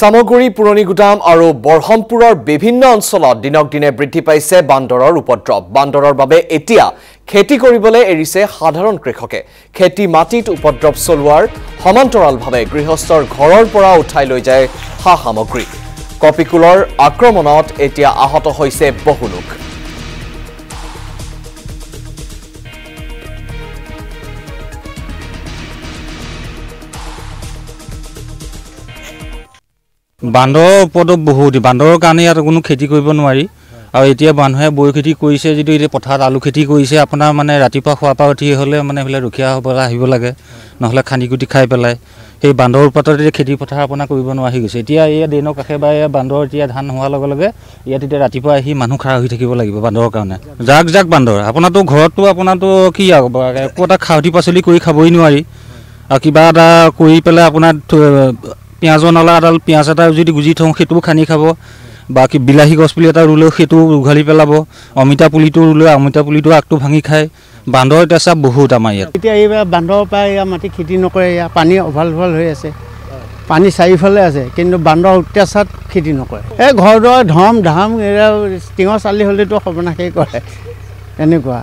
সামগ্ৰী পুৰণি গুদাম আৰু বৰহমপুৰৰ বিভিন্ন অঞ্চলত দিনক দিনে বৃদ্ধি পাইছে বান্দৰৰ উপদ্ৰৱ। বান্দৰৰ বাবে এতিয়া খেতি কৰিবলৈ এৰিছে সাধাৰণ কৃষকে। খেতি মাটিত উপদ্ৰৱ চলোৱাৰ সমান্তৰালভাৱে গৃহস্থৰ ঘৰৰ পৰা উঠাই লৈ যায় সা সামগ্ৰী। কপিকুলৰ আক্ৰমণত এতিয়া আহত হৈছে বহু লোক। বান্দৰৰ উপদ্ৰৱ বহুত। বান্দৰৰ কাৰণে ইয়াত কোনো খেতি কৰিব নোৱাৰি। আৰু এতিয়া মানুহে বৈ খেতি কৰিছে, যদি এতিয়া পথাৰত আলু খেতি কৰিছে, আপোনাৰ মানে ৰাতিপুৱা খোৱাৰ পৰা উঠি হ'লে মানে এইফালে ৰখীয়া হ'বলৈ আহিব লাগে, নহ'লে খান্দি কুটি খাই পেলাই। সেই বান্দৰৰ উৎপাতত এতিয়া খেতি পথাৰ আপোনাৰ কৰিব নোৱাৰা হৈ গৈছে। এতিয়া এই ড্ৰেইনৰ কাষে বা বান্দৰ এতিয়া ধান হোৱাৰ লগে লগে ইয়াত এতিয়া ৰাতিপুৱা আহি মানুহ খাৰা হৈ থাকিব লাগিব বান্দৰৰ কাৰণে। জাক জাক বান্দৰ। আপোনাৰতো ঘৰততো আপোনাৰতো কি একো এটা খাৱতি পাচলি কৰি খাবই নোৱাৰি। আৰু কিবা এটা কৰি পেলাই আপোনাৰ পিঁয়াজৰ নলা এডাল পিঁয়াজ এটা যদি গুজি থওঁ সেইটোও খানি খাব, বা কি বিলাহী গছ পুলি এটা ৰুলেও সেইটো উঘালি পেলাব, অমিতা পুলিটো ৰুলেও অমিতা পুলিটো আগটো ভাঙি খায়। বান্দৰ এতিয়া চাপ বহুত আমাৰ ইয়াত। এতিয়া এইবাৰ বান্দৰৰ পৰা ইয়াৰ মাটি খেতি নকৰে। ইয়াৰ পানী অভাল হৈ আছে, পানী চাৰিওফালে আছে, কিন্তু বান্দৰ অত্যাচাৰত খেতি নকৰে। এই ঘৰ দুৱাৰ ধম ধাম টিঙৰ চালি হ'লেতো সৰ্বনাশেই কৰে এনেকুৱা।